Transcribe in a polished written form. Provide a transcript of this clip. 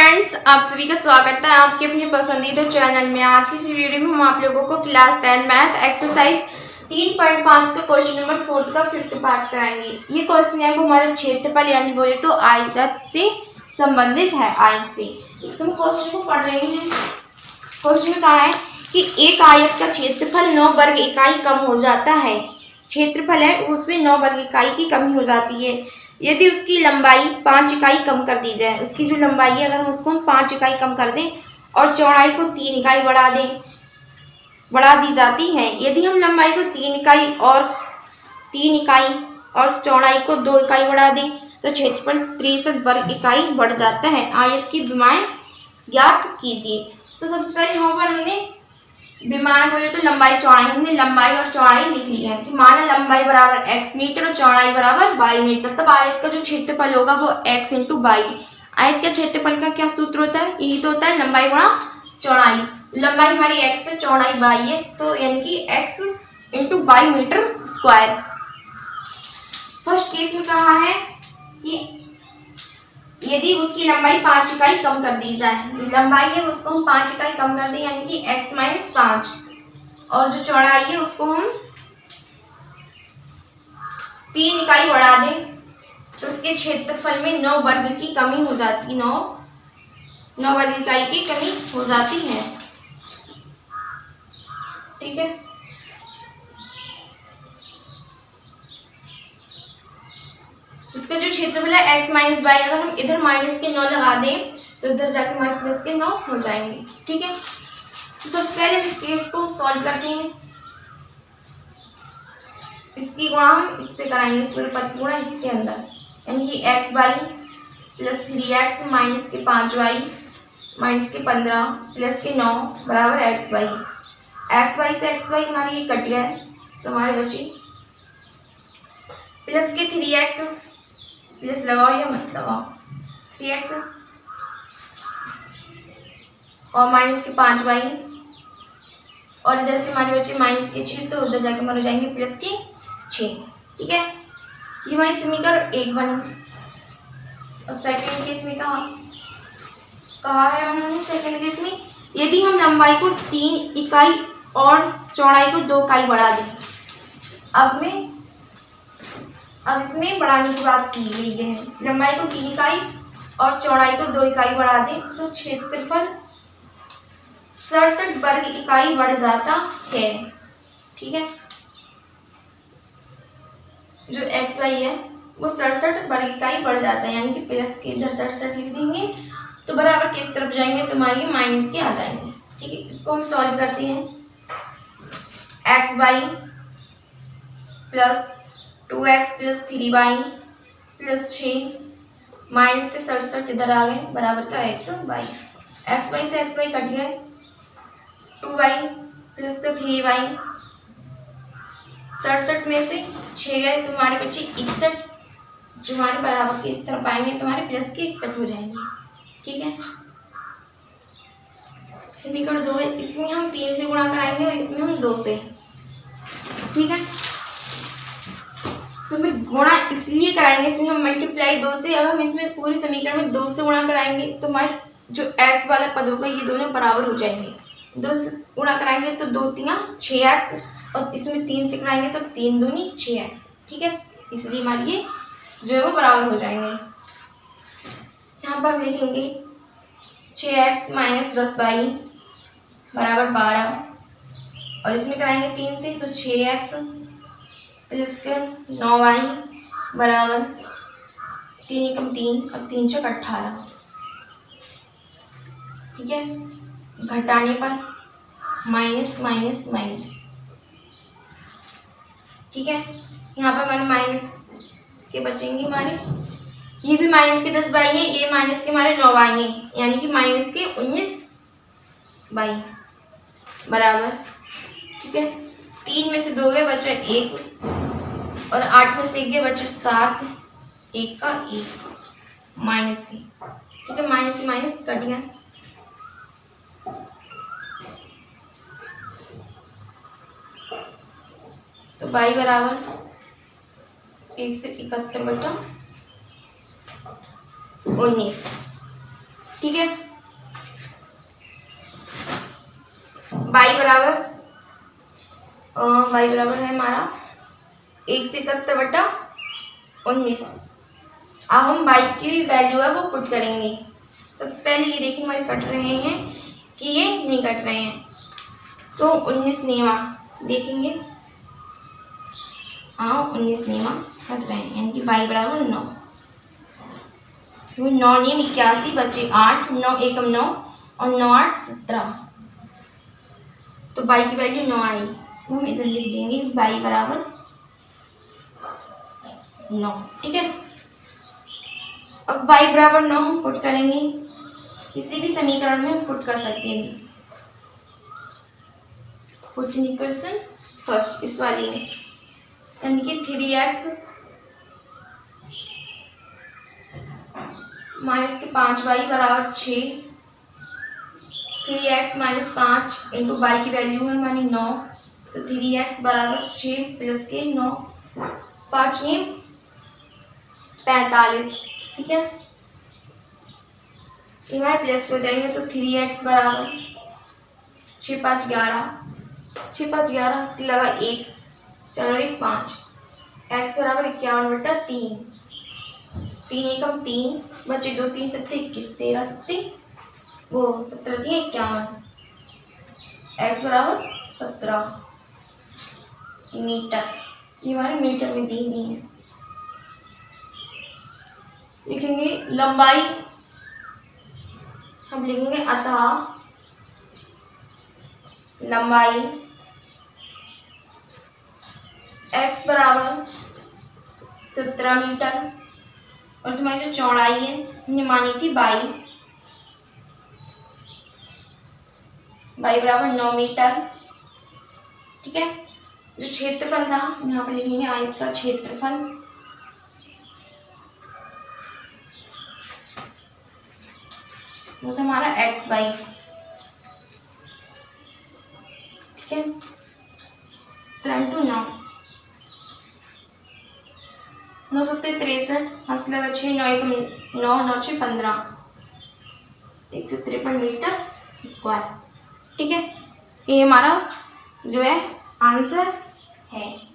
Friends, आप सभी का स्वागत है आपके अपने पसंदीदा चैनल में। आज की इस वीडियो में हम आप लोगों को क्लास 10 मैथ एक्सरसाइज 3.5 का क्वेश्चन नंबर 4 का फिफ्थ पार्ट कराएंगे। ये क्वेश्चन है वो हमारे क्षेत्रफल यानी बोले तो आयत से संबंधित है। आयत से तुम क्वेश्चन को पढ़ रहे हैं। क्वेश्चन में कहा है कि एक आयत का क्षेत्रफल 9 वर्ग इकाई कम हो जाता है। क्षेत्रफल है उसमें 9 वर्ग इकाई की कमी हो जाती है यदि उसकी लंबाई 5 इकाई कम कर दी जाए। उसकी जो लंबाई है अगर हम उसको 5 इकाई कम कर दें और चौड़ाई को 3 इकाई बढ़ा दी जाती है। यदि हम लंबाई को 3 इकाई और चौड़ाई को 2 इकाई बढ़ा दें तो क्षेत्रफल 63 वर्ग इकाई बढ़ जाता है। आयत की विमाएं ज्ञात कीजिए। तो सबसे पहले यहाँ पर हमने विमाएं बोले तो लंबाई चौड़ाई, हमने लंबाई और चौड़ाई लिख ली है कि माना लंबाई बराबर x मीटर और चौड़ाई बराबर y मीटर, तब आयत का जो क्षेत्रफल होगा वो x इंटू वाई। आयत का क्षेत्रफल का क्या सूत्र होता है? यही तो होता है लंबाई गुणा चौड़ाई। लंबाई हमारी x है, चौड़ाई y है, तो यानी कि x into y metre square. First case में कहा है कि यदि उसकी लंबाई 5 इकाई कम कर दी जाए, लंबाई है उसको हम 5 इकाई कम कर दें यानी कि x माइनस 5, और जो चौड़ाई है उसको हम 3 इकाई बढ़ा दें तो उसके क्षेत्रफल में 9 वर्ग की कमी हो जाती, 9 वर्ग इकाई की कमी हो जाती है। ठीक है, उसका जो क्षेत्रफल है x माइनस वाई, अगर हम इधर माइनस के 9 लगा दें तो इधर जाके हमारे प्लस के 9 हो जाएंगे। ठीक है, तो सबसे पहले इस केस को सॉल्व करते हैं। इसकी गुणा हम इससे कराएंगे, इस पूरे पद की गुणा इसके अंदर, यानी कि x y plus 3x minus के 5y माइनस के 15 प्लस के 9 बराबर एक्स वाई। एक्स वाई से एक्स वाई हमारी ये कट गया है तो हमारे बचे प्लस के 3x, प्लस लगाओ या मत लगाओ, 3x और माइनस के 5y, और इधर से हमारे बचे माइनस के 6, तो उधर जाके हमारे हो जाएंगे प्लस के 6। ठीक है, ये हमारी समीकरण 1 बनी। और सेकंड केस में कहा है उन्होंने सेकंड केस में यदि हम लंबाई को 3 इकाई और चौड़ाई को 2 इकाई बढ़ा दें। अब इसमें बढ़ाने की बात की गई है, लंबाई को 3 इकाई और चौड़ाई को 2 इकाई बढ़ा दें तो क्षेत्रफल 67 वर्ग इकाई बढ़ जाता है। ठीक है, जो एक्स वाई है वो 67 वर्ग इकाई बढ़ जाता है, यानी कि प्लस के इधर 67 लिख देंगे तो बराबर किस तरफ जाएंगे तो हमारे माइनस के आ जाएंगे। ठीक है, इसको हम सॉल्व करते हैं। X y plus 2x plus 3y plus 6 minus के 67 इधर आ गए बराबर का एक्स वाई। एक्स वाई से एक्स वाई कट गए, 2y प्लस का 3y, 67 में से 6 गए तो हमारे बच्चे 61, जो हमारे बराबर के इस तरफ आएंगे तो हमारे प्लस के 61 हो जाएंगे। ठीक है, समीकरण 2 है, इसमें हम 3 से गुणा कराएंगे और इसमें हम 2 से। ठीक है, तो हमें गुणा इसलिए कराएंगे, इसमें हम मल्टीप्लाई 2 से, अगर हम इसमें पूरी समीकरण में 2 से गुणा कराएंगे तो हमारे जो x वाला पद होगा ये दोनों बराबर हो जाएंगे। 2 से गुणा कराएंगे तो 2 3 6x, और इसमें 3 से कराएंगे तो 3 दूनी 6x। ठीक है, इसलिए हमारी ये जो है वो बराबर हो जाएंगे। यहाँ पर हम लिखेंगे 6x माइनस 10y बराबर 12, और इसमें कराएंगे 3 से तो 6x प्लस के 9y बराबर 3 एकम 3 और 3 छक 18। ठीक है, घटाने पर माइनस माइनस माइनस। ठीक है, यहाँ पर हमारे माइनस के बचेंगे, हमारे ये भी माइनस के 10 बाई है, ये माइनस के हमारे 9 बाई है, यानी कि माइनस के 19 बाई बराबर। ठीक है, 3 में से 2 गए बचा 1, और 8 में से 1 गए बचा 7, 1 का 1 माइनस के। ठीक है, माइनस से माइनस कट गया, तो बाई बराबर 171/19। ठीक है। y बराबर है हमारा 171/19। अब हम y की वैल्यू है वो पुट करेंगे। सबसे पहले ये देखिए हमारे कट रहे हैं कि ये नहीं कट रहे हैं, तो 19 नियमा देखेंगे। हाँ 19 नियमा कट रहे हैं, यानी कि y बराबर 9। 9 नियम 81 बचे 8, 9 एकम 9 और 9 8 17, तो y की वैल्यू 9 आई। तो हम इधर लिख देंगे y बराबर 9। ठीक है। अब y बराबर 9 हम पुट करेंगे, किसी भी समीकरण में पुट कर सकते हैं। पुट इन इक्वेशन फर्स्ट, इस वाली में, यानी कि 3x माइनस के 5y बराबर 6। 3x माइनस 5 इंटू y की वैल्यू है हमारी 9, तो 3x बराबर 6 प्लस के 9, 5 में 45। ठीक है, ये हमारे प्लस हो जाएंगे, तो 3x बराबर 6 5 11, 6 5 11 से लगा 1, 4 और 1 5, x बराबर 51/3, 3 एकम 3 बचे 2 3 7 21, 13 7 वो 17 3 51, x बराबर 17 मीटर। ये हमारे मीटर में दी गई है। लिखेंगे लंबाई, हम लिखेंगे अतः लंबाई x बराबर 17 मीटर, और जो हमारी जो चौड़ाई है हमने मानी थी y बराबर 9 मीटर। ठीक है, जो क्षेत्रफल था यहाँ पर लिखेंगे आयत का क्षेत्रफल, वो था हमारा xy। ठीक है, 17 × 9, 9 7 63, हाथ लगा 6, 9 1 9, 9 6 15, 153 मीटर स्क्वायर। ठीक है, ये हमारा जो है आंसर है।